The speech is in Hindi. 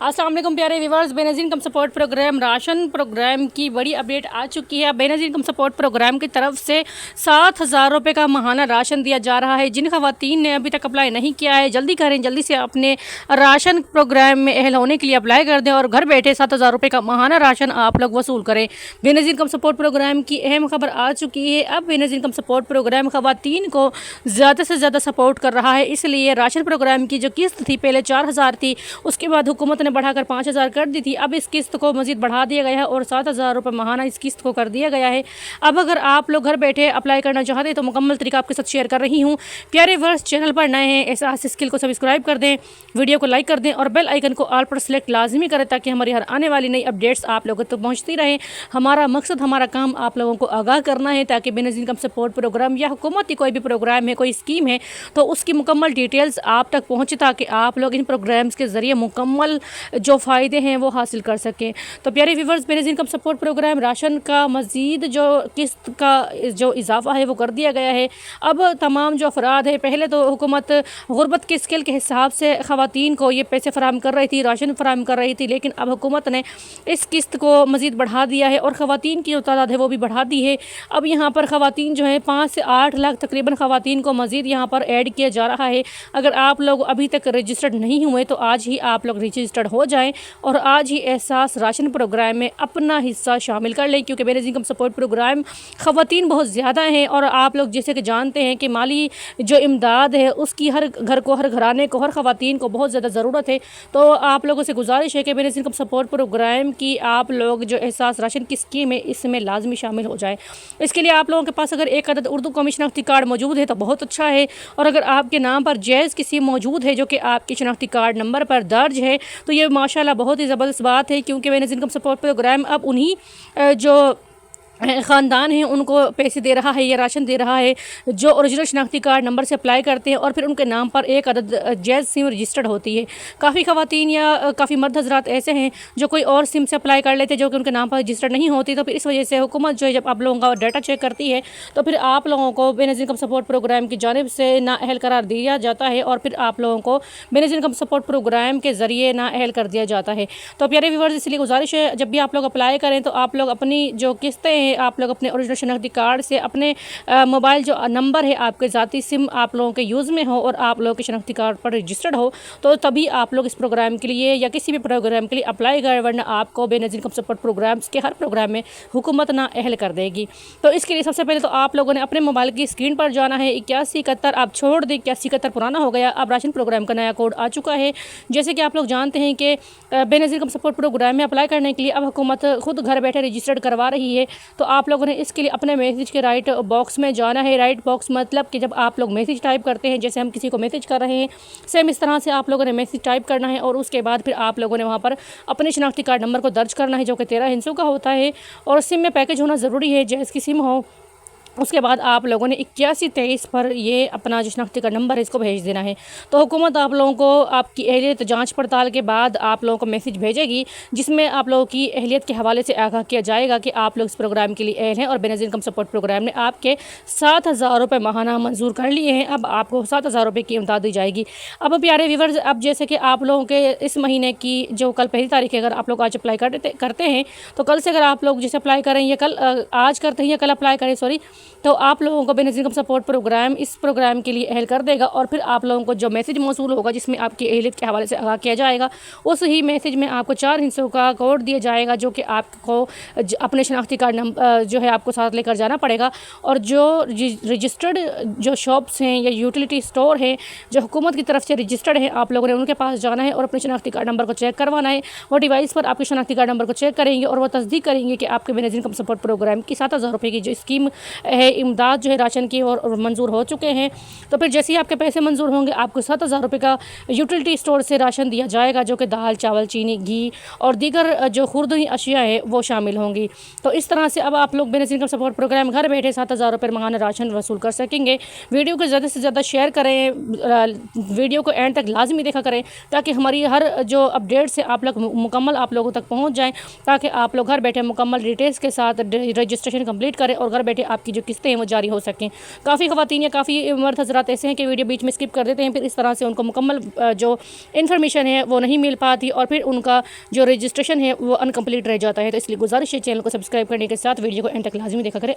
अस्सलाम वालेकुम प्यारे viewers, Benazir income support programme ration programme की बड़ी अपडेट आ चुकी है। बेनज़ीर इनकम सपोर्ट प्रोग्राम की तरफ से 7,000 रुपये का माहाना राशन दिया जा रहा है। जिन खवातीन ने अभी तक अप्लाई नहीं किया है जल्दी करें, जल्दी से अपने राशन प्रोग्राम में अहल होने के लिए अप्लाई कर दें और घर बैठे 7,000 रुपये का माहाना राशन आप लोग वसूल करें। बेनज़ीर इनकम सपोर्ट प्रोग्राम की अहम खबर आ चुकी है। अब बेनज़ीर इनकम सपोर्ट प्रोग्राम खवातीन को ज़्यादा से ज़्यादा सपोर्ट कर रहा है, इसलिए राशन प्रोग्राम की जो किस्त थी पहले 4,000 थी, उसके बाद हुकूमत ने बढ़ाकर 5,000 कर दी थी। अब इस किस्त को मजीद बढ़ा दिया गया है और 7,000 रुपये माहाना इस किस्त को कर दिया गया है। अब अगर आप लोग घर बैठे अप्लाई करना चाहते हैं तो मुकम्मल तरीका आपके साथ शेयर कर रही हूँ। प्यारे वर्ष, चैनल पर नए हैं एहसास स्किल को सब्सक्राइब कर दें, वीडियो को लाइक कर दें और बेल आइकन को ऑल पर सेलेक्ट लाजमी करें ताकि हमारी हर आने वाली नई अपडेट्स आप लोगों तक पहुँचती रहे। हमारा मकसद, हमारा काम आप लोगों को आगाह करना है ताकि बेनज़ीर इनकम सपोर्ट प्रोग्राम या हुकूमती कोई भी प्रोग्राम है, कोई स्कीम है, तो उसकी मुकम्मल डिटेल्स आप तक पहुँचे ताकि आप लोग इन प्रोग्राम्स के ज़रिए मुकम्मल जो फ़ायदे हैं वो हासिल कर सकें। तो प्यारे viewers, Benazir income support programme ration का मज़ीद जो किस्त का जो इजाफा है वो कर दिया गया है। अब तमाम जो अफराद है, पहले तो हुकूमत गुरबत के स्केल के हिसाब से ख़वातीन को ये पैसे फराहम कर रही थी, राशन फराहम कर रही थी, लेकिन अब हुकूमत ने इस किस्त को मज़ीद बढ़ा दिया है और ख़वातीन की जो तादाद है वो भी बढ़ा दी है। अब यहाँ पर ख़वातीन जो है 5 से 8 लाख तकरीबन ख़वातीन को मज़ीद यहाँ पर ऐड किया जा रहा है। अगर आप लोग अभी तक रजिस्टर्ड नहीं हुए तो आज ही आप लोग रजिस्टर्ड हो जाएं और आज ही एहसास राशन प्रोग्राम में अपना हिस्सा शामिल कर लें, क्योंकि बेनज़ीर इनकम सपोर्ट प्रोग्राम ख़वातीन बहुत ज़्यादा हैं और आप लोग जैसे कि जानते हैं कि माली जो इमदाद है उसकी हर घर को, हर घराने को, हर ख़वातीन को बहुत ज़्यादा ज़रूरत है। तो आप लोगों से गुजारिश है कि बेनज़ीर इनकम सपोर्ट प्रोग्राम की आप लोग जो एहसास राशन की स्कीम है इसमें लाजमी शामिल हो जाए। इसके लिए आप लोगों के पास अगर एक अदद उर्दू कौमी शनाख्ती कार्ड मौजूद है तो बहुत अच्छा है, और अगर आपके नाम पर जैज़ की सिम मौजूद है जो कि आपके शनाख्ती कार्ड नंबर पर दर्ज है तो ये माशाल्लाह बहुत ही ज़बरदस्त बात है, क्योंकि बेनज़ीर इनकम सपोर्ट प्रोग्राम अब उन्हीं जो ख़ानदान हैं उनको पैसे दे रहा है या राशन दे रहा है जो ओरिजिनल शनाख्ती कार्ड नंबर से अप्लाई करते हैं और फिर उनके नाम पर एक अदद जैज़ सिम रजिस्टर्ड होती है। काफ़ी ख़वातीन या काफ़ी मर्द हज़रात ऐसे हैं जो कोई और सिम से अप्लाई कर लेते हैं जो कि उनके नाम पर रजिस्टर्ड नहीं होती, तो फिर इस वजह से हुकूमत जो है जब आप लोगों का डाटा चेक करती है तो फिर आप लोगों को बेनज़ीर इनकम सपोर्ट प्रोग्राम की जानिब से नाअहल करार दिया जाता है और फिर आप लोगों को बेनज़ीर इनकम सपोर्ट प्रोग्राम के ज़रिए नाअहल कर दिया जाता है। तो प्यारे व्यूअर्स, इसलिए गुजारिश है जब भी आप लोग अप्लाई करें तो आप लोग अपनी जो किस्तें हैं आप लोग अपने ओरिजिनल शनाख्ती कार्ड से अपने मोबाइल जो नंबर है आपके ज़ाती सिम आप लोगों के यूज़ में हो और आप लोगों के शनाख्ती कार्ड पर रजिस्टर्ड हो तो तभी आप लोग इस प्रोग्राम के लिए या किसी भी प्रोग्राम के लिए अप्लाई करें, वरना आपको बेनज़ीर इनकम सपोर्ट प्रोग्राम्स के हर प्रोग्राम में हुकूमत ना अहल कर देगी। तो इसके लिए सबसे पहले तो आप लोगों ने अपने मोबाइल की स्क्रीन पर जाना है। 8171 आप छोड़ दें, 8171 पुराना हो गया, अब राशन प्रोग्राम का नया कोड आ चुका है। जैसे कि आप लोग जानते हैं कि बेनज़ीर इनकम सपोर्ट प्रोग्राम में अप्लाई करने के लिए अब हुकूमत खुद घर बैठे रजिस्टर्ड करवा रही है। तो आप लोगों ने इसके लिए अपने मैसेज के राइट बॉक्स में जाना है। राइट बॉक्स मतलब कि जब आप लोग मैसेज टाइप करते हैं, जैसे हम किसी को मैसेज कर रहे हैं, सेम इस तरह से आप लोगों ने मैसेज टाइप करना है और उसके बाद फिर आप लोगों ने वहाँ पर अपने शनाख्ती कार्ड नंबर को दर्ज करना है जो कि 13 हिस्सों का होता है और सिम में पैकेज होना ज़रूरी है, जैसे की सिम हो। उसके बाद आप लोगों ने 8123 पर ये अपना जो शनाख्ती का नंबर है इसको भेज देना है। तो हुकूमत आप लोगों को आपकी अहलियत जांच पड़ताल के बाद आप लोगों को मैसेज भेजेगी जिसमें आप लोगों की अहलियत के हवाले से आगाह किया जाएगा कि आप लोग इस प्रोग्राम के लिए अहल हैं और बेनज़ीर इनकम सपोर्ट प्रोग्राम ने आपके 7,000 रुपये माहाना मंजूर कर लिए हैं। अब आपको 7,000 रुपये की इमदाद दी जाएगी। अब प्यारे व्यूवर्स, अब जैसे कि आप लोगों के इस महीने की जो कल 1 तारीख है, अगर आप लोग आज अप्लाई करते हैं तो कल से अगर आप लोग जैसे अप्लाई करें या कल आज करते हैं या कल अप्लाई करें तो आप लोगों को बेनज़ीर इनकम सपोर्ट प्रोग्राम इस प्रोग्राम के लिए अहल कर देगा और फिर आप लोगों को जो मैसेज मौसूल होगा जिसमें आपकी अहलियत के हवाले से आगाह किया जाएगा, उस ही मैसेज में आपको 4 हिस्सों का कोड दिया जाएगा जो कि आपको अपने शनाख्ती कार्ड नंबर जो है आपको साथ लेकर जाना पड़ेगा। और जो रजिस्टर्ड जो शॉप्स हैं या यूटिलिटी स्टोर हैं जो हुकूमत की तरफ से रजिस्टर्ड हैं, आप लोगों ने उनके पास जाना है और अपने शनाख्ती कार्ड नंबर को चेक करवाना है। वो डिवाइस पर आपके शनाख्ती कार्ड नंबर को चेक करेंगे और वो तस्दीक करेंगे कि आपके बेनज़ीर इनकम सपोर्ट प्रोग्राम की 7,000 रुपये की जो स्कीम है, इमदाद जो है राशन की और मंजूर हो चुके हैं। तो फिर जैसे ही आपके पैसे मंजूर होंगे आपको 7,000 रुपये का यूटिलिटी स्टोर से राशन दिया जाएगा जो कि दाल, चावल, चीनी, घी और दीगर जो खुर्दनी अशिया है वो शामिल होंगी। तो इस तरह से अब आप लोग बेनज़ीर इनकम सपोर्ट प्रोग्राम घर बैठे 7,000 रुपये माहाना राशन वसूल कर सकेंगे। वीडियो को ज़्यादा से ज़्यादा शेयर करें, वीडियो को एंड तक लाजमी देखा करें ताकि हमारी हर जो अपडेट्स है आप लोग मुकम्मल आप लोगों तक पहुँच जाएँ, ताकि आप लोग घर बैठे मुकम्मल डिटेल्स के साथ रजिस्ट्रेशन कम्प्लीट करें और घर बैठे आपकी जो किस्तें हैं वो जारी हो सकें। काफ़ी ख़वातीन या काफ़ी मर्द हज़रात ऐसे हैं कि वीडियो बीच में स्किप कर देते हैं, फिर इस तरह से उनको मुकम्मल जो इन्फॉर्मेशन है वो नहीं मिल पाती और फिर उनका जो रजिस्ट्रेशन है वो अनकम्प्लीट रह जाता है। तो इसलिए गुजारिश है चैनल को सब्सक्राइब करने के साथ वीडियो को एंड तक लाजमी देखा करें।